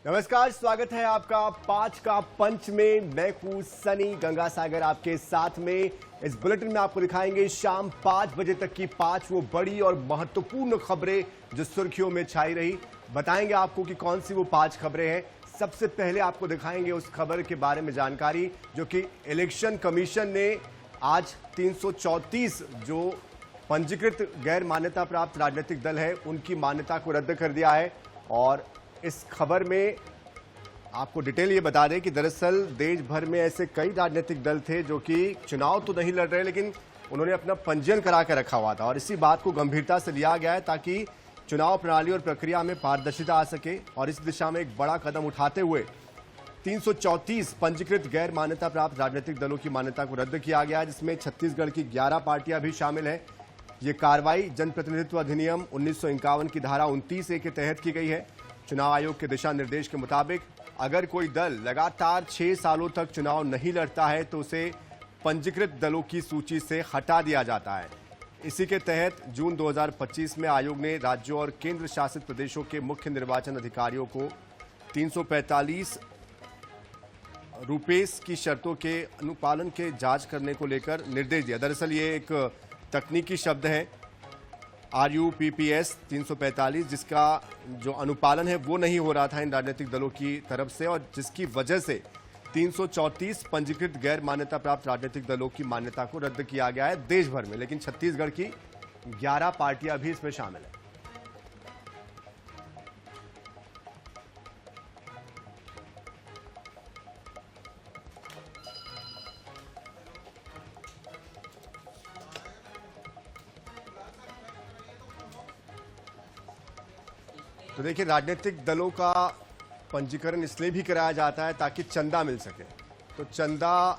नमस्कार, स्वागत है आपका पांच का पंच में। मैं हूं सनी गंगासागर आपके साथ में। इस बुलेटिन में आपको दिखाएंगे शाम 5 बजे तक की 5 वो बड़ी और महत्वपूर्ण खबरें जो सुर्खियों में छाई रही। बताएंगे आपको कि कौन सी वो 5 खबरें हैं। सबसे पहले आपको दिखाएंगे उस खबर के बारे में जानकारी जो कि इलेक्शन कमीशन ने आज 334 जो पंजीकृत गैर मान्यता प्राप्त राजनीतिक दल है उनकी मान्यता को रद्द कर दिया है। और इस खबर में आपको डिटेल ये बता दें कि दरअसल देश भर में ऐसे कई राजनीतिक दल थे जो कि चुनाव तो नहीं लड़ रहे लेकिन उन्होंने अपना पंजीयन करा कर रखा हुआ था और इसी बात को गंभीरता से लिया गया है ताकि चुनाव प्रणाली और प्रक्रिया में पारदर्शिता आ सके। और इस दिशा में एक बड़ा कदम उठाते हुए 334 पंजीकृत गैर मान्यता प्राप्त राजनीतिक दलों की मान्यता को रद्द किया गया, जिसमें छत्तीसगढ़ की 11 पार्टियां भी शामिल हैं। ये कार्रवाई जनप्रतिनिधित्व अधिनियम 1951 की धारा 29A के तहत की गई है। चुनाव आयोग के दिशा निर्देश के मुताबिक अगर कोई दल लगातार 6 सालों तक चुनाव नहीं लड़ता है तो उसे पंजीकृत दलों की सूची से हटा दिया जाता है। इसी के तहत जून 2025 में आयोग ने राज्यों और केंद्र शासित प्रदेशों के मुख्य निर्वाचन अधिकारियों को 345 रूपेस की शर्तों के अनुपालन के जांच करने को लेकर निर्देश दिया। दरअसल ये एक तकनीकी शब्द है RUPPS 345, जिसका जो अनुपालन है वो नहीं हो रहा था इन राजनीतिक दलों की तरफ से और जिसकी वजह से 334 पंजीकृत गैर मान्यता प्राप्त राजनीतिक दलों की मान्यता को रद्द किया गया है देश भर में। लेकिन छत्तीसगढ़ की 11 पार्टियां भी इसमें शामिल हैं। तो देखिए, राजनीतिक दलों का पंजीकरण इसलिए भी कराया जाता है ताकि चंदा मिल सके। तो चंदा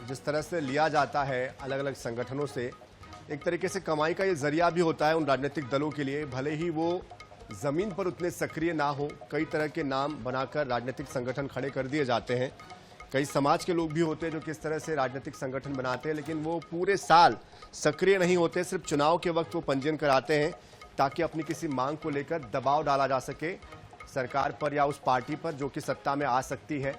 जिस तरह से लिया जाता है अलग अलग संगठनों से, एक तरीके से कमाई का ये जरिया भी होता है उन राजनीतिक दलों के लिए। भले ही वो जमीन पर उतने सक्रिय ना हो, कई तरह के नाम बनाकर राजनीतिक संगठन खड़े कर दिए जाते हैं। कई समाज के लोग भी होते हैं जो किस तरह से राजनीतिक संगठन बनाते हैं, लेकिन वो पूरे साल सक्रिय नहीं होते, सिर्फ चुनाव के वक्त वो पंजीयन कराते हैं ताकि अपनी किसी मांग को लेकर दबाव डाला जा सके सरकार पर या उस पार्टी पर जो कि सत्ता में आ सकती है।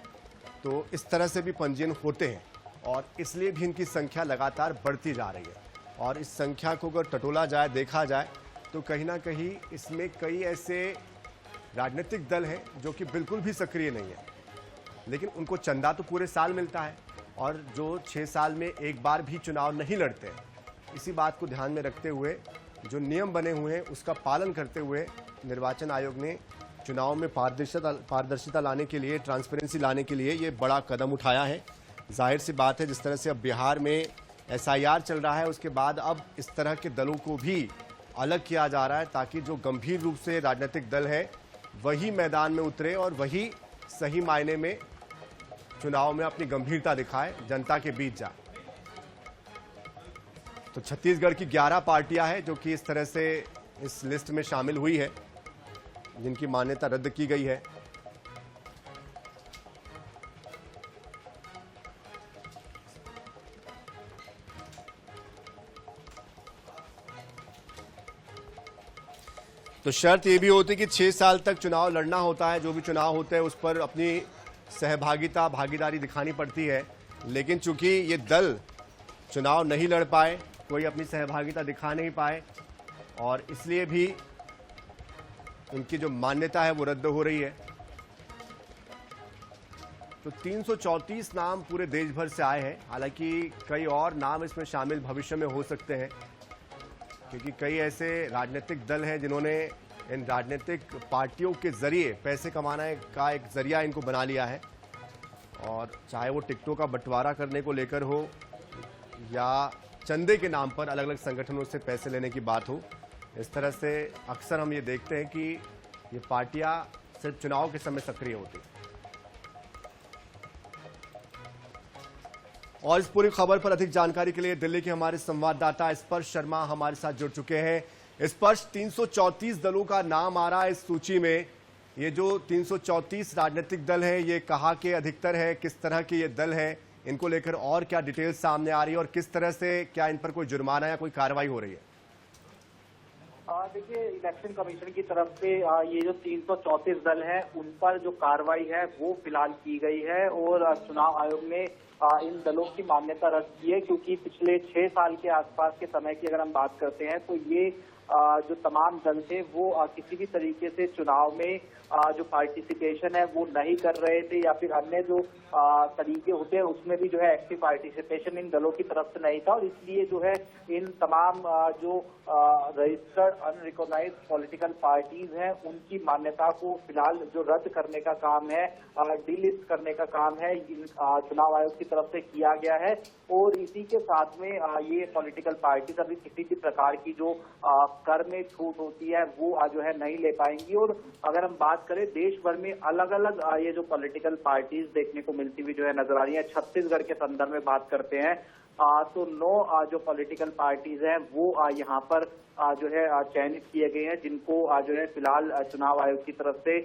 तो इस तरह से भी पंजीयन होते हैं और इसलिए भी इनकी संख्या लगातार बढ़ती जा रही है। और इस संख्या को अगर टटोला जाए, देखा जाए, तो कहीं ना कहीं इसमें कई ऐसे राजनीतिक दल हैं जो कि बिल्कुल भी सक्रिय नहीं है, लेकिन उनको चंदा तो पूरे साल मिलता है और जो 6 साल में एक बार भी चुनाव नहीं लड़ते हैं। इसी बात को ध्यान में रखते हुए जो नियम बने हुए हैं उसका पालन करते हुए निर्वाचन आयोग ने चुनाव में पारदर्शिता लाने के लिए, ट्रांसपेरेंसी लाने के लिए ये बड़ा कदम उठाया है। जाहिर सी बात है, जिस तरह से अब बिहार में SIR चल रहा है उसके बाद अब इस तरह के दलों को भी अलग किया जा रहा है ताकि जो गंभीर रूप से राजनीतिक दल है वही मैदान में उतरे और वही सही मायने में चुनाव में अपनी गंभीरता दिखाए, जनता के बीच जाए। तो छत्तीसगढ़ की 11 पार्टियां हैं जो कि इस तरह से इस लिस्ट में शामिल हुई है जिनकी मान्यता रद्द की गई है। तो शर्त ये भी होती है कि 6 साल तक चुनाव लड़ना होता है। जो भी चुनाव होते हैं उस पर अपनी भागीदारी दिखानी पड़ती है। लेकिन चूंकि ये दल चुनाव नहीं लड़ पाए, कोई अपनी सहभागिता दिखा नहीं पाए और इसलिए भी उनकी जो मान्यता है वो रद्द हो रही है। तो 334 नाम पूरे देश भर से आए हैं। हालांकि कई और नाम इसमें शामिल भविष्य में हो सकते हैं क्योंकि कई ऐसे राजनीतिक दल हैं जिन्होंने इन राजनीतिक पार्टियों के जरिए पैसे कमाने का एक जरिया इनको बना लिया है। और चाहे वो टिकटों का बंटवारा करने को लेकर हो या चंदे के नाम पर अलग अलग संगठनों से पैसे लेने की बात हो, इस तरह से अक्सर हम ये देखते हैं कि ये पार्टियां सिर्फ चुनाव के समय सक्रिय होती हैं। और इस पूरी खबर पर अधिक जानकारी के लिए दिल्ली के हमारे संवाददाता स्पर्श शर्मा हमारे साथ जुड़ चुके हैं। स्पर्श, 334 दलों का नाम आ रहा है इस सूची में, ये जो 334 राजनीतिक दल है, ये कहाँ के अधिकतर है, किस तरह के ये दल है, इनको लेकर और क्या डिटेल्स सामने आ रही है और किस तरह से क्या इन पर कोई जुर्माना या कोई कार्रवाई हो रही है? देखिए, इलेक्शन कमीशन की तरफ से ये जो 334 दल हैं उन पर जो कार्रवाई है वो फिलहाल की गई है और चुनाव आयोग ने इन दलों की मान्यता रद्द की है, क्योंकि पिछले 6 साल के आसपास के समय की अगर हम बात करते हैं तो ये जो तमाम दल थे वो किसी भी तरीके से चुनाव में जो पार्टिसिपेशन है वो नहीं कर रहे थे, या फिर अन्य जो तरीके होते हैं उसमें भी जो है एक्टिव पार्टिसिपेशन इन दलों की तरफ से नहीं था। और इसलिए जो है इन तमाम जो रजिस्टर्ड अनरिकॉग्नाइज्ड पॉलिटिकल पार्टीज हैं उनकी मान्यता को फिलहाल जो रद्द करने का काम है, डीलिस्ट करने का काम है, चुनाव आयोग की तरफ से किया गया है। और इसी के साथ में ये पॉलिटिकल पार्टीज अभी किसी भी प्रकार की जो कर में छूट होती है वो जो है नहीं ले पाएंगी। और अगर हम बात करें देश भर में अलग अलग ये जो पॉलिटिकल पार्टीज देखने को मिलती हुई जो है नजर आ रही है, छत्तीसगढ़ के संदर्भ में बात करते हैं तो 9 जो पॉलिटिकल पार्टीज हैं वो यहाँ पर जो है चयनित किए गए हैं, जिनको जो है फिलहाल चुनाव आयोग की तरफ से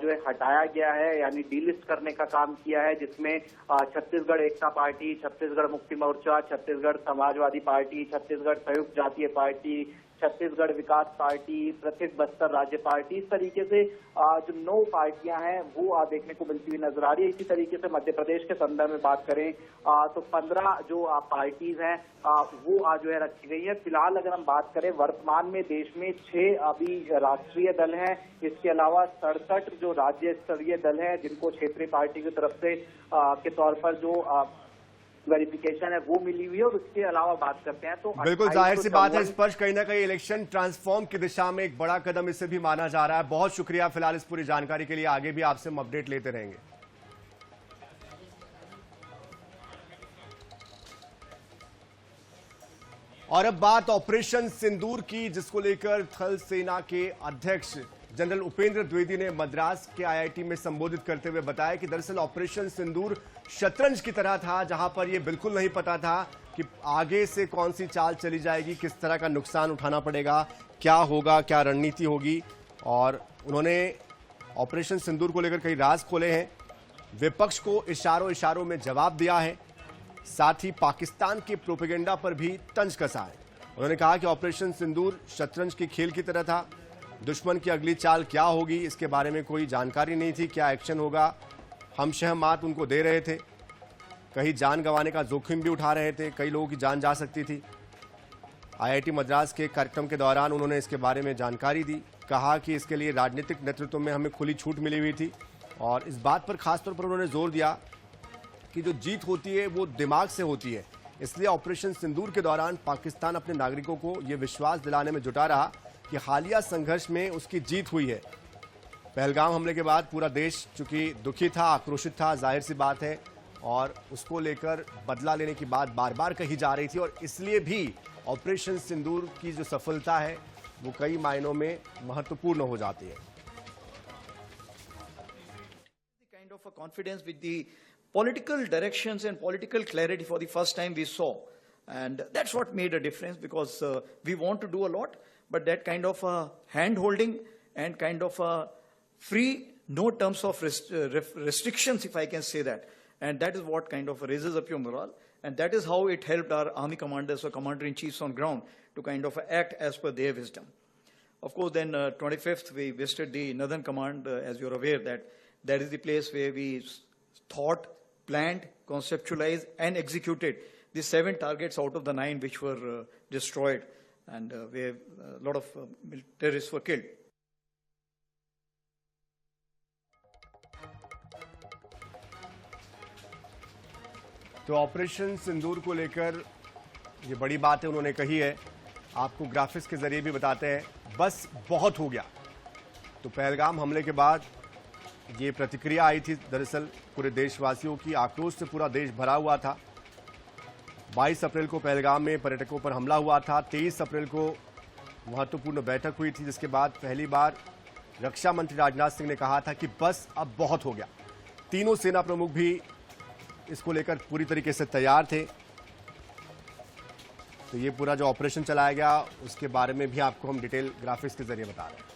जो है हटाया गया है, यानी डीलिस्ट करने का काम किया है, जिसमें छत्तीसगढ़ एकता पार्टी, छत्तीसगढ़ मुक्ति मोर्चा, छत्तीसगढ़ समाजवादी पार्टी, छत्तीसगढ़ संयुक्त जातीय पार्टी, छत्तीसगढ़ विकास पार्टी, पृथक बस्तर राज्य पार्टी, इस तरीके से जो 9 पार्टियां हैं वो देखने को मिलती हुई नजर आ रही है। इसी तरीके से मध्य प्रदेश के संदर्भ में बात करें तो 15 जो पार्टीज हैं वो जो है रखी गई है। फिलहाल अगर हम बात करें वर्तमान में देश में 6 अभी राष्ट्रीय दल हैं, इसके अलावा 67 जो राज्य स्तरीय दल हैं जिनको क्षेत्रीय पार्टी की तरफ से के तौर पर जो वेरिफिकेशन है वो मिली हुई है। और उसके अलावा बात करते हैं तो बिल्कुल जाहिर सी बात है, स्पर्श कहीं ना कहीं इलेक्शन ट्रांसफॉर्म की दिशा में एक बड़ा कदम इसे भी माना जा रहा है। बहुत शुक्रिया फिलहाल इस पूरी जानकारी के लिए, आगे भी आपसे हम अपडेट लेते रहेंगे। और अब बात ऑपरेशन सिंदूर की, जिसको लेकर थल सेना के अध्यक्ष जनरल उपेंद्र द्विवेदी ने मद्रास के आईआईटी में संबोधित करते हुए बताया कि दरअसल ऑपरेशन सिंदूर शतरंज की तरह था, जहां पर यह बिल्कुल नहीं पता था कि आगे से कौन सी चाल चली जाएगी, किस तरह का नुकसान उठाना पड़ेगा, क्या होगा, क्या रणनीति होगी। और उन्होंने ऑपरेशन सिंदूर को लेकर कई राज खोले हैं, विपक्ष को इशारों इशारों में जवाब दिया है, साथ ही पाकिस्तान के प्रोपेगेंडा पर भी तंज कसा है। उन्होंने कहा कि ऑपरेशन सिंदूर शतरंज के खेल की तरह था, दुश्मन की अगली चाल क्या होगी इसके बारे में कोई जानकारी नहीं थी, क्या एक्शन होगा हम सहमात उनको दे रहे थे, कहीं जान गंवाने का जोखिम भी उठा रहे थे, कई लोगों की जान जा सकती थी। आईआईटी मद्रास के कार्यक्रम के दौरान उन्होंने इसके बारे में जानकारी दी, कहा कि इसके लिए राजनीतिक नेतृत्व में हमें खुली छूट मिली हुई थी। और इस बात पर खासतौर पर उन्होंने जोर दिया कि जो जीत होती है वो दिमाग से होती है, इसलिए ऑपरेशन सिंदूर के दौरान पाकिस्तान अपने नागरिकों को ये विश्वास दिलाने में जुटा रहा कि हालिया संघर्ष में उसकी जीत हुई है। पहलगाम हमले के बाद पूरा देश चूंकि दुखी था, आक्रोशित था, जाहिर सी बात है, और उसको लेकर बदला लेने की बात बार बार कही जा रही थी। और इसलिए भी ऑपरेशन सिंदूर की जो सफलता है वो कई मायनों में महत्वपूर्ण हो जाती है। Kind of a confidence with the political directions and political clarity for the first time we saw, and that's what made a difference, because we want to do a lot, but that kind of hand holding and kind of free, no terms of restrictions, if I can say that, and that is what kind of raises up your morale, and that is how it helped our army commanders or commander-in-chiefs on ground to kind of act as per their wisdom. Of course, then 25th we visited the Northern Command, as you're aware that is the place where we thought, planned, conceptualized and executed the 7 targets out of the 9 which were destroyed, and where a lot of terrorists were killed. तो operation सिंदूर को लेकर ये बड़ी बात है उन्होंने कही है, आपको ग्राफिक्स के जरिए भी बताते हैं, बस बहुत हो गया। तो पहलगाम हमले के बाद ये प्रतिक्रिया आई थी दरअसल पूरे देशवासियों की, आक्रोश से पूरा देश भरा हुआ था। 22 अप्रैल को पहलगाम में पर्यटकों पर हमला हुआ था, 23 अप्रैल को महत्वपूर्ण बैठक हुई थी, जिसके बाद पहली बार रक्षा मंत्री राजनाथ सिंह ने कहा था कि बस अब बहुत हो गया। तीनों सेना प्रमुख भी इसको लेकर पूरी तरीके से तैयार थे। तो ये पूरा जो ऑपरेशन चलाया गया उसके बारे में भी आपको हम डिटेल ग्राफिक्स के जरिए बता रहे हैं।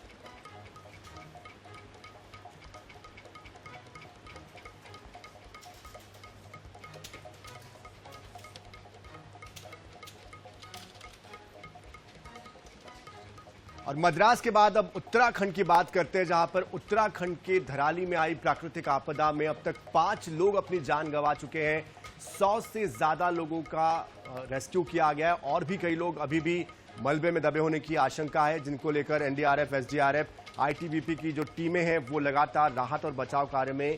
और मद्रास के बाद अब उत्तराखंड की बात करते हैं, जहां पर उत्तराखंड के धराली में आई प्राकृतिक आपदा में अब तक 5 लोग अपनी जान गंवा चुके हैं। 100 से ज्यादा लोगों का रेस्क्यू किया गया है और भी कई लोग अभी भी मलबे में दबे होने की आशंका है, जिनको लेकर एनडीआरएफ, एसडीआरएफ, आईटीबीपी की जो टीमें हैं वो लगातार राहत और बचाव कार्य में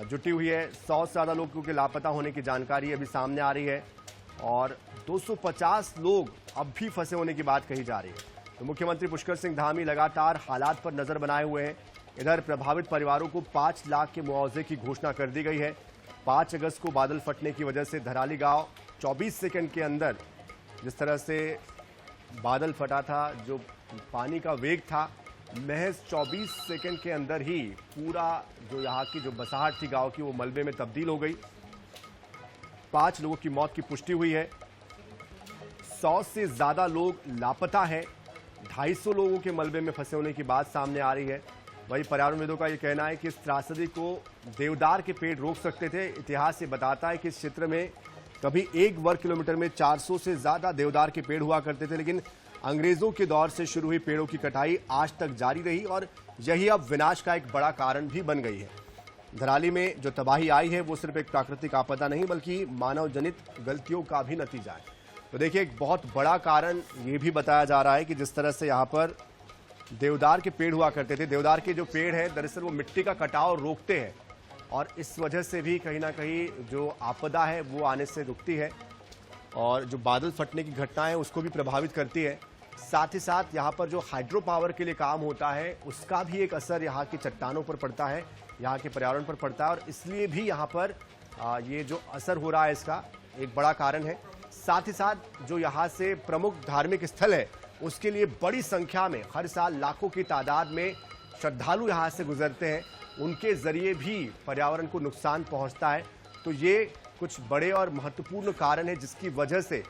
जुटी हुई है। 100 से ज्यादा लोगों के लापता होने की जानकारी अभी सामने आ रही है और 250 लोग अब भी फंसे होने की बात कही जा रही है। तो मुख्यमंत्री पुष्कर सिंह धामी लगातार हालात पर नजर बनाए हुए हैं। इधर प्रभावित परिवारों को 5 लाख के मुआवजे की घोषणा कर दी गई है। 5 अगस्त को बादल फटने की वजह से धराली गांव 24 सेकंड के अंदर जिस तरह से बादल फटा था, जो पानी का वेग था, महज 24 सेकंड के अंदर ही पूरा जो यहाँ की जो बसाहट थी गांव की वो मलबे में तब्दील हो गई। 5 लोगों की मौत की पुष्टि हुई है। 100 से ज्यादा लोग लापता हैं। 250 लोगों के मलबे में फंसे होने की बात सामने आ रही है। वही पर्यावरणविदों का यह कहना है कि इस त्रासदी को देवदार के पेड़ रोक सकते थे। इतिहास ये बताता है कि इस क्षेत्र में कभी 1 वर्ग किलोमीटर में 400 से ज्यादा देवदार के पेड़ हुआ करते थे, लेकिन अंग्रेजों के दौर से शुरू हुई पेड़ों की कटाई आज तक जारी रही और यही अब विनाश का एक बड़ा कारण भी बन गई है। धराली में जो तबाही आई है वो सिर्फ एक प्राकृतिक आपदा नहीं बल्कि मानव जनित गलतियों का भी नतीजा है। तो देखिए, एक बहुत बड़ा कारण ये भी बताया जा रहा है कि जिस तरह से यहाँ पर देवदार के पेड़ हुआ करते थे, देवदार के जो पेड़ है दरअसल वो मिट्टी का कटाव रोकते हैं और इस वजह से भी कहीं ना कहीं जो आपदा है वो आने से रुकती है और जो बादल फटने की घटनाएं उसको भी प्रभावित करती है। साथ ही साथ यहाँ पर जो हाइड्रो पावर के लिए काम होता है उसका भी एक असर यहाँ की चट्टानों पर पड़ता है, यहाँ के पर्यावरण पर पड़ता है और इसलिए भी यहाँ पर ये जो असर हो रहा है इसका एक बड़ा कारण है। साथ ही साथ जो यहाँ से प्रमुख धार्मिक स्थल है उसके लिए बड़ी संख्या में हर साल लाखों की तादाद में श्रद्धालु यहाँ से गुजरते हैं, उनके जरिए भी पर्यावरण को नुकसान पहुँचता है। तो ये कुछ बड़े और महत्वपूर्ण कारण है जिसकी वजह से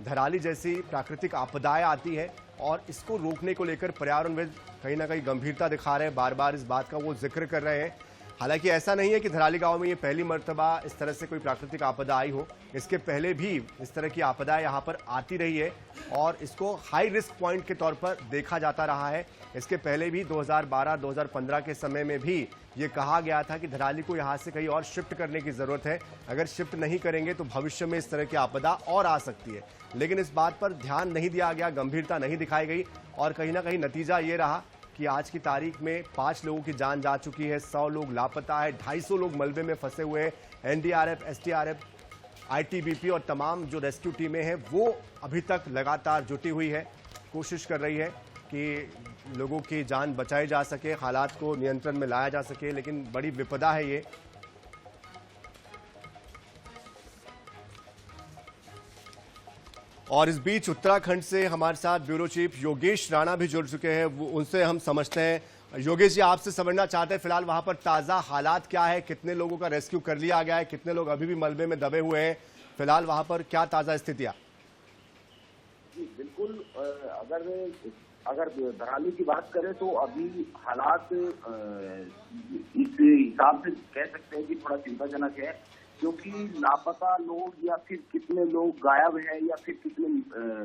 धराली जैसी प्राकृतिक आपदाएं आती है और इसको रोकने को लेकर पर्यावरणविद कहीं ना कहीं गंभीरता दिखा रहे हैं, बार बार इस बात का वो जिक्र कर रहे हैं। हालांकि ऐसा नहीं है कि धराली गांव में ये पहली मर्तबा इस तरह से कोई प्राकृतिक आपदा आई हो, इसके पहले भी इस तरह की आपदाएं यहाँ पर आती रही है और इसको हाई रिस्क पॉइंट के तौर पर देखा जाता रहा है। इसके पहले भी 2012-2015 के समय में भी ये कहा गया था कि धराली को यहाँ से कहीं और शिफ्ट करने की जरूरत है, अगर शिफ्ट नहीं करेंगे तो भविष्य में इस तरह की आपदा और आ सकती है। लेकिन इस बात पर ध्यान नहीं दिया गया, गंभीरता नहीं दिखाई गई और कहीं ना कहीं नतीजा ये रहा कि आज की तारीख में 5 लोगों की जान जा चुकी है, 100 लोग लापता है, 250 लोग मलबे में फंसे हुए हैं। एनडीआरएफ, एसडीआरएफ, आईटीबीपी और तमाम जो रेस्क्यू टीमें हैं वो अभी तक लगातार जुटी हुई है, कोशिश कर रही है कि लोगों की जान बचाई जा सके, हालात को नियंत्रण में लाया जा सके, लेकिन बड़ी विपदा है ये। और इस बीच उत्तराखंड से हमारे साथ ब्यूरो चीफ योगेश राणा भी जुड़ चुके हैं, वो उनसे हम समझते हैं। योगेश जी, आपसे समझना चाहते हैं फिलहाल वहां पर ताजा हालात क्या है, कितने लोगों का रेस्क्यू कर लिया गया है, कितने लोग अभी भी मलबे में दबे हुए हैं, फिलहाल वहां पर क्या ताजा स्थितियां? जी बिल्कुल, अगर धराली की बात करें तो अभी हालात इस हिसाब से कह सकते हैं कि थोड़ा चिंताजनक है, क्योंकि लापता लोग या फिर कितने लोग गायब हैं या फिर कितने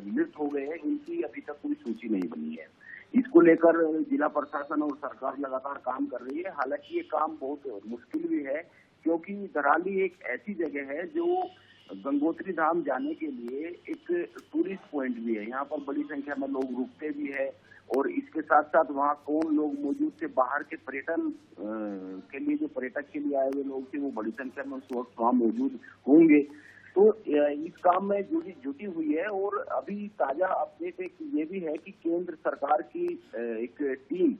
मृत हो गए हैं, इनकी अभी तक कोई सूची नहीं बनी है। इसको लेकर जिला प्रशासन और सरकार लगातार काम कर रही है। हालांकि ये काम बहुत मुश्किल भी है, क्योंकि धराली एक ऐसी जगह है जो गंगोत्री धाम जाने के लिए एक टूरिस्ट पॉइंट भी है। यहाँ पर बड़ी संख्या में लोग रुकते भी है और इसके साथ साथ वहाँ कौन लोग मौजूद थे, बाहर के पर्यटन के लिए जो पर्यटक के लिए आए हुए लोग थे वो बड़ी संख्या में उस वक्त वहाँ मौजूद होंगे। तो इस काम में जुटी हुई है। और अभी ताजा अपडेट एक ये भी है कि केंद्र सरकार की एक टीम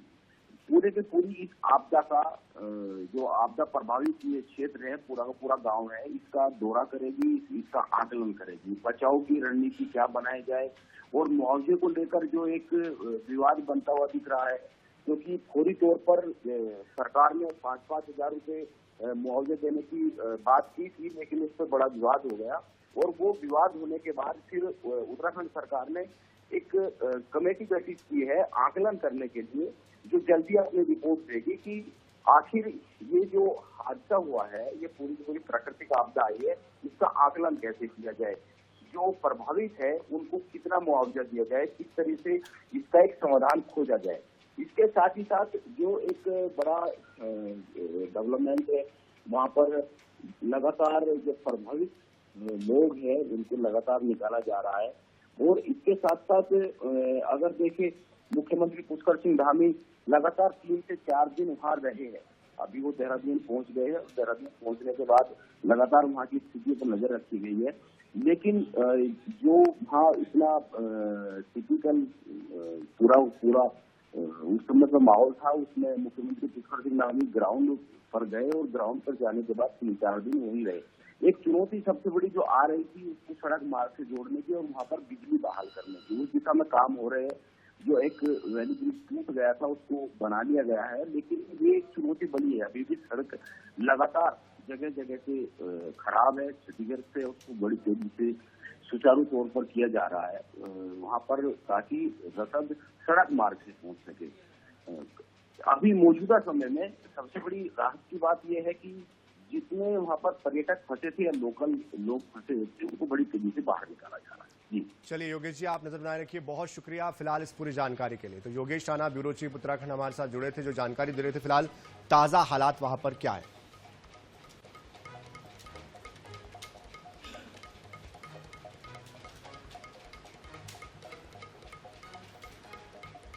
पूरे के पूरी इस आपदा का जो आपदा प्रभावित ये क्षेत्र है, पूरा का पूरा गांव है, इसका दौरा करेगी, इसका आकलन करेगी, बचाव की रणनीति क्या बनाई जाए और मुआवजे को लेकर जो एक विवाद बनता हुआ दिख रहा है, क्योंकि फौरी तौर पर सरकार ने 5-5 हजार रुपए मुआवजे देने की बात की थी, लेकिन इस पर बड़ा विवाद हो गया और वो विवाद होने के बाद फिर उत्तराखंड सरकार ने एक कमेटी गठित की है आकलन करने के लिए, जो जल्दी अपनी रिपोर्ट देगी कि आखिर ये जो हादसा हुआ है, ये पूरी प्राकृतिक आपदा आई है, इसका आकलन कैसे किया जाए। जो प्रभावित है उनको कितना मुआवजा दिया जाए, किस तरह से इसका एक समाधान खोजा जाए। इसके साथ ही साथ जो एक बड़ा डेवलपमेंट है, वहाँ पर लगातार जो प्रभावित लोग हैं उनको लगातार निकाला जा रहा है। और इसके साथ साथ अगर देखें, मुख्यमंत्री पुष्कर सिंह धामी लगातार 3 से 4 दिन वहाँ रहे हैं। अभी वो देहरादून पहुंच गए हैं। देहरादून पहुंचने के बाद लगातार वहाँ की स्थिति पर नजर रखी गई है। लेकिन जो वहाँ इतना टिपिकल पूरा उस समय का माहौल था, उसमें मुख्यमंत्री पुष्कर सिंह धामी ग्राउंड पर गए और ग्राउंड पर जाने के बाद 3-4 दिन वहीं रहे। एक चुनौती सबसे बड़ी जो आ रही थी उसको सड़क मार्ग से जोड़ने की और वहाँ पर बिजली बहाल करने की, उस दिशा में काम हो रहे हैं। जो एक वैली ब्रिज टूट गया था उसको बना लिया गया है, लेकिन ये एक चुनौती बनी है। अभी भी सड़क लगातार जगह जगह से खराब है, क्षतिग्रस्त है। उसको बड़ी तेजी से सुचारू तौर पर किया जा रहा है वहाँ पर, ताकि रसद सड़क मार्ग से पहुँच सके। अभी मौजूदा समय में सबसे बड़ी राहत की बात यह है कि जितने वहाँ पर पर्यटक फंसे थे या लोकल लोग फंसे थे, उनको बड़ी तेजी से बाहर निकाला जा रहा है। जी चलिए योगेश जी, आप नजर बनाए रखिए। बहुत शुक्रिया फिलहाल इस पूरी जानकारी के लिए। तो योगेश राणा, ब्यूरो चीफ उत्तराखंड, हमारे साथ जुड़े थे, जो जानकारी दे रहे थे फिलहाल ताजा हालात वहां पर क्या है।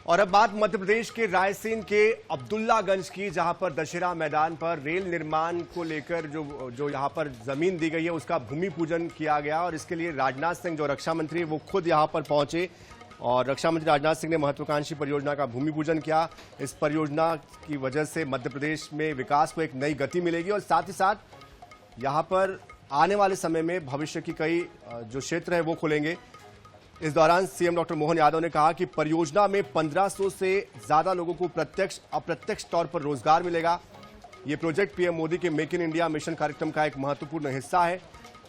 और अब बात मध्य प्रदेश के रायसेन के अब्दुल्लागंज की, जहां पर दशहरा मैदान पर रेल निर्माण को लेकर जो यहां पर जमीन दी गई है उसका भूमि पूजन किया गया। और इसके लिए राजनाथ सिंह, जो रक्षा मंत्री, वो खुद यहां पर पहुंचे और रक्षा मंत्री राजनाथ सिंह ने महत्वाकांक्षी परियोजना का भूमि पूजन किया। इस परियोजना की वजह से मध्य प्रदेश में विकास को एक नई गति मिलेगी और साथ ही साथ यहां पर आने वाले समय में भविष्य की कई जो क्षेत्र है वो खुलेंगे। इस दौरान सीएम डॉक्टर मोहन यादव ने कहा कि परियोजना में 1500 से ज्यादा लोगों को प्रत्यक्ष अप्रत्यक्ष तौर पर रोजगार मिलेगा। ये प्रोजेक्ट पीएम मोदी के मेक इन इंडिया मिशन कार्यक्रम का एक महत्वपूर्ण हिस्सा है।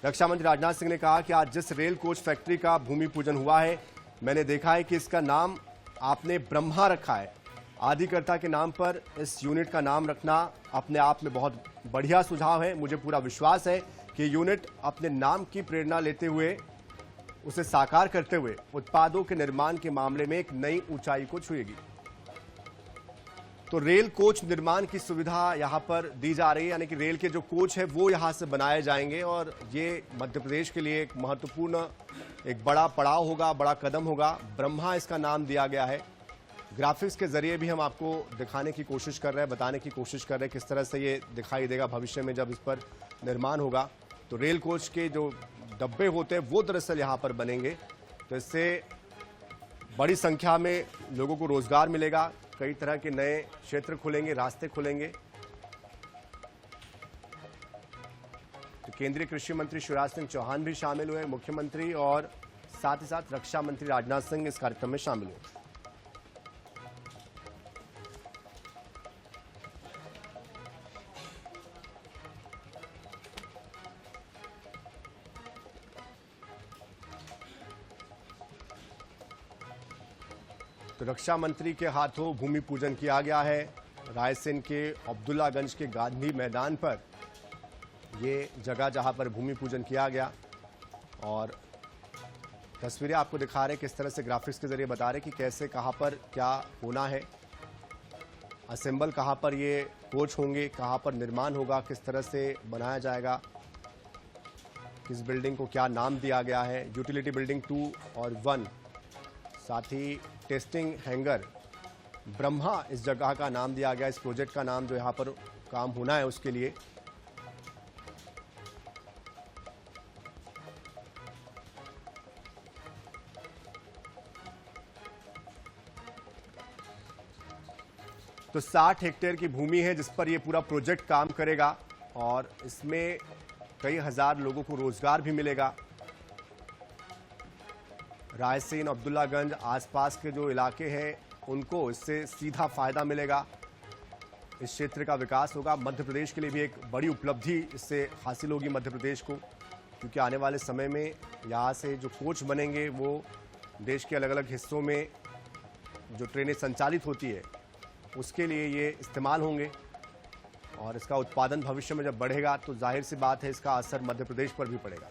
रक्षा मंत्री राजनाथ सिंह ने कहा कि आज जिस रेल कोच फैक्ट्री का भूमि पूजन हुआ है, मैंने देखा है कि इसका नाम आपने ब्रह्मा रखा है। आदिकर्ता के नाम पर इस यूनिट का नाम रखना अपने आप में बहुत बढ़िया सुझाव है। मुझे पूरा विश्वास है कि यूनिट अपने नाम की प्रेरणा लेते हुए, उसे साकार करते हुए उत्पादों के निर्माण के मामले में एक नई ऊंचाई को छुएगी। तो रेल कोच निर्माण की सुविधा यहां पर दी जा रही है, यानी कि रेल के जो कोच है वो यहां से बनाए जाएंगे और ये मध्य प्रदेश के लिए एक महत्वपूर्ण, एक बड़ा पड़ाव होगा, बड़ा कदम होगा। ब्रह्मा इसका नाम दिया गया है। ग्राफिक्स के जरिए भी हम आपको दिखाने की कोशिश कर रहे हैं, बताने की कोशिश कर रहे हैं किस तरह से ये दिखाई देगा भविष्य में जब इस पर निर्माण होगा। तो रेल कोच के जो डब्बे होते हैं वो दरअसल यहाँ पर बनेंगे। तो इससे बड़ी संख्या में लोगों को रोजगार मिलेगा, कई तरह के नए क्षेत्र खुलेंगे, रास्ते खुलेंगे। तो केंद्रीय कृषि मंत्री शिवराज सिंह चौहान भी शामिल हुए, मुख्यमंत्री और साथ ही साथ रक्षा मंत्री राजनाथ सिंह इस कार्यक्रम में शामिल हुए। तो रक्षा मंत्री के हाथों भूमि पूजन किया गया है। रायसेन के अब्दुल्लागंज के गांधी मैदान पर ये जगह जहां पर भूमि पूजन किया गया, और तस्वीरें आपको दिखा रहे हैं किस तरह से ग्राफिक्स के जरिए बता रहे कि कैसे, कहां पर क्या होना है, असेंबल कहां पर ये कोच होंगे, कहां पर निर्माण होगा, किस तरह से बनाया जाएगा, किस बिल्डिंग को क्या नाम दिया गया है। यूटिलिटी बिल्डिंग 2 और 1, साथ ही टेस्टिंग हैंगर ब्रह्मा इस जगह का नाम दिया गया, इस प्रोजेक्ट का नाम जो यहां पर काम होना है उसके लिए। तो 60 हेक्टेयर की भूमि है जिस पर यह पूरा प्रोजेक्ट काम करेगा और इसमें कई हजार लोगों को रोजगार भी मिलेगा। रायसेन, अब्दुल्लागंज, आसपास के जो इलाके हैं उनको इससे सीधा फायदा मिलेगा। इस क्षेत्र का विकास होगा। मध्य प्रदेश के लिए भी एक बड़ी उपलब्धि इससे हासिल होगी मध्य प्रदेश को, क्योंकि आने वाले समय में यहाँ से जो कोच बनेंगे वो देश के अलग अलग हिस्सों में जो ट्रेनें संचालित होती है उसके लिए ये इस्तेमाल होंगे और इसका उत्पादन भविष्य में जब बढ़ेगा तो जाहिर सी बात है इसका असर मध्य प्रदेश पर भी पड़ेगा।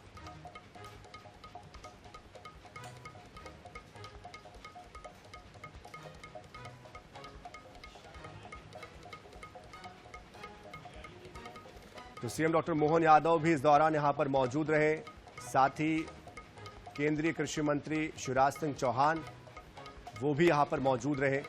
तो सीएम डॉक्टर मोहन यादव भी इस दौरान यहां पर मौजूद रहे, साथ ही केंद्रीय कृषि मंत्री शिवराज सिंह चौहान वो भी यहां पर मौजूद रहे।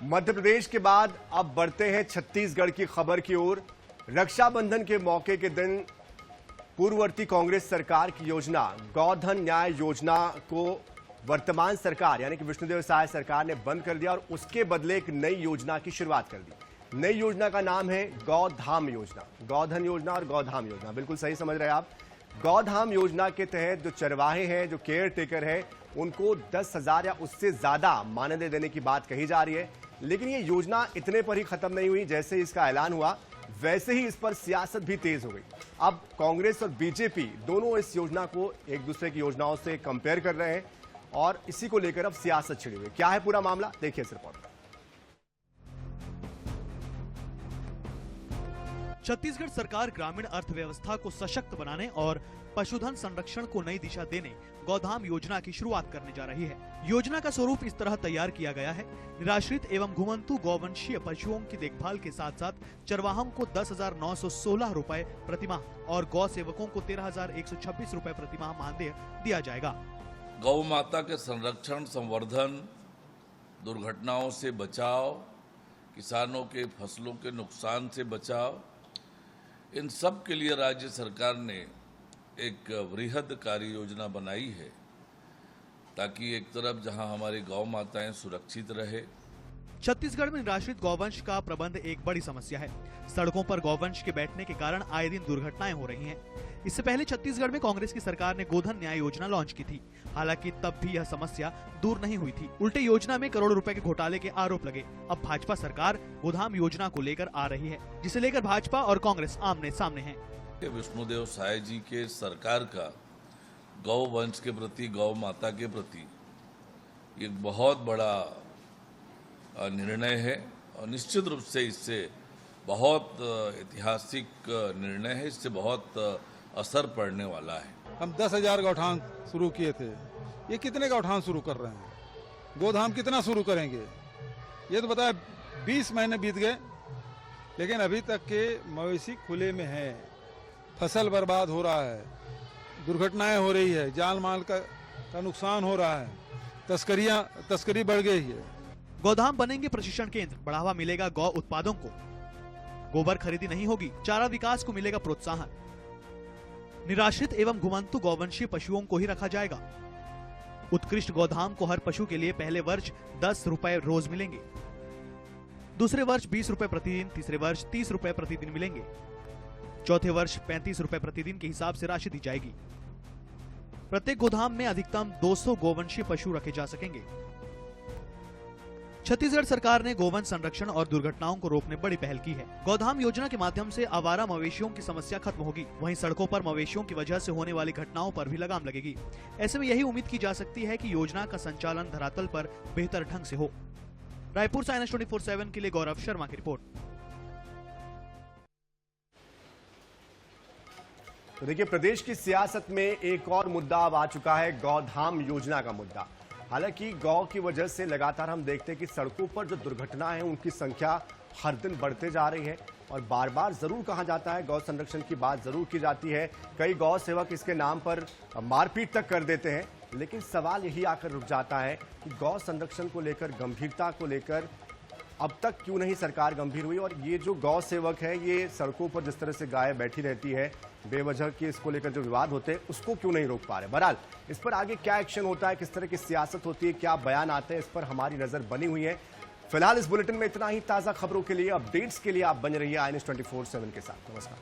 मध्य प्रदेश के बाद अब बढ़ते हैं छत्तीसगढ़ की खबर की ओर। रक्षाबंधन के मौके के दिन पूर्ववर्ती कांग्रेस सरकार की योजना गौधन न्याय योजना को वर्तमान सरकार यानी कि विष्णुदेव साय सरकार ने बंद कर दिया और उसके बदले एक नई योजना की शुरुआत कर दी। नई योजना का नाम है गौधाम योजना। गौधन योजना और गौधाम योजना बिल्कुल सही समझ रहे हैं आप। गौधाम योजना के तहत जो चरवाहे हैं, जो केयर टेकर है, उनको 10,000 या उससे ज्यादा मानदेय देने की बात कही जा रही है। लेकिन ये योजना इतने पर ही खत्म नहीं हुई। जैसे ही इसका ऐलान हुआ वैसे ही इस पर सियासत भी तेज हो गई। अब कांग्रेस और बीजेपी दोनों इस योजना को एक दूसरे की योजनाओं से कंपेयर कर रहे हैं और इसी को लेकर अब सियासत छिड़ी हुई। क्या है पूरा मामला, देखिए इस रिपोर्ट में। छत्तीसगढ़ सरकार ग्रामीण अर्थव्यवस्था को सशक्त बनाने और पशुधन संरक्षण को नई दिशा देने गौधाम योजना की शुरुआत करने जा रही है। योजना का स्वरूप इस तरह तैयार किया गया है। निराश्रित एवं घुमंतु गौवंशीय पशुओं की देखभाल के साथ साथ चरवाहों को 10,916 रुपए प्रतिमाह और गौ सेवकों को 13,126 रुपए प्रतिमाह मानदेय दिया जाएगा। गौ माता के संरक्षण, संवर्धन, दुर्घटनाओं से बचाव, किसानों के फसलों के नुकसान से बचाव, इन सब के लिए राज्य सरकार ने एक वृहद कार्य योजना बनाई है ताकि एक तरफ जहां हमारी गौ माताएं सुरक्षित रहे। छत्तीसगढ़ में निराश्रित गौवंश का प्रबंध एक बड़ी समस्या है। सड़कों पर गौवंश के बैठने के कारण आए दिन दुर्घटनाएं हो रही हैं। इससे पहले छत्तीसगढ़ में कांग्रेस की सरकार ने गोधन न्याय योजना लॉन्च की थी। हालांकि तब भी यह समस्या दूर नहीं हुई थी। उल्टे योजना में करोड़ों रुपए के घोटाले के आरोप लगे। अब भाजपा सरकार गोधाम योजना को लेकर आ रही है, जिसे लेकर भाजपा और कांग्रेस आमने सामने हैं। विष्णुदेव साय जी के सरकार का गौ वंश के प्रति, गौ माता के प्रति एक बहुत बड़ा निर्णय है और निश्चित रूप से इससे बहुत ऐतिहासिक निर्णय है। इससे बहुत असर पड़ने वाला है। हम 10,000 गौठान शुरू किए थे, ये कितने गौठान शुरू कर रहे हैं? गोधाम कितना शुरू करेंगे? ये तो बताया 20 महीने बीत गए, लेकिन अभी तक के मवेशी खुले में है। फसल बर्बाद हो रहा है, दुर्घटनाएं हो रही है, जान माल का नुकसान हो रहा है, तस्करी बढ़ गई है। गोधाम बनेंगे प्रशिक्षण केंद्र, बढ़ावा मिलेगा गौ उत्पादों को। गोबर खरीदी नहीं होगी, चारा विकास को मिलेगा प्रोत्साहन। निराश्रित एवं घुमंतु गौवंशीय पशुओं को ही रखा जाएगा। उत्कृष्ट गौधाम को हर पशु के लिए पहले वर्ष 10 रुपए रोज मिलेंगे, दूसरे वर्ष 20 रुपए प्रतिदिन, तीसरे वर्ष 30 रुपए प्रतिदिन मिलेंगे, चौथे वर्ष 35 रुपए प्रतिदिन के हिसाब से राशि दी जाएगी। प्रत्येक गोधाम में अधिकतम 200 गौवंशीय पशु रखे जा सकेंगे। छत्तीसगढ़ सरकार ने गोवंश संरक्षण और दुर्घटनाओं को रोकने बड़ी पहल की है। गौधाम योजना के माध्यम से आवारा मवेशियों की समस्या खत्म होगी। वहीं सड़कों पर मवेशियों की वजह से होने वाली घटनाओं पर भी लगाम लगेगी। ऐसे में यही उम्मीद की जा सकती है कि योजना का संचालन धरातल पर बेहतर ढंग से हो। रायपुर से INS 24/7 के लिए गौरव शर्मा की रिपोर्ट। तो देखिए, प्रदेश की सियासत में एक और मुद्दा अब आ चुका है, गौधाम योजना का मुद्दा। हालांकि गौ की वजह से लगातार हम देखते हैं कि सड़कों पर जो दुर्घटनाएं हैं उनकी संख्या हर दिन बढ़ते जा रही है और बार बार जरूर कहा जाता है, गौ संरक्षण की बात जरूर की जाती है। कई गौ सेवक इसके नाम पर मारपीट तक कर देते हैं। लेकिन सवाल यही आकर रुक जाता है कि गौ संरक्षण को लेकर, गंभीरता को लेकर अब तक क्यों नहीं सरकार गंभीर हुई। और ये जो गौ सेवक है, ये सड़कों पर जिस तरह से गाय बैठी रहती है बेवजह के, इसको लेकर जो विवाद होते हैं उसको क्यों नहीं रोक पा रहे। बहरहाल इस पर आगे क्या एक्शन होता है, किस तरह की सियासत होती है, क्या बयान आते हैं, इस पर हमारी नजर बनी हुई है। फिलहाल इस बुलेटिन में इतना ही। ताजा खबरों के लिए, अपडेट्स के लिए आप बने रहिए INS 24/7 के साथ। नमस्कार।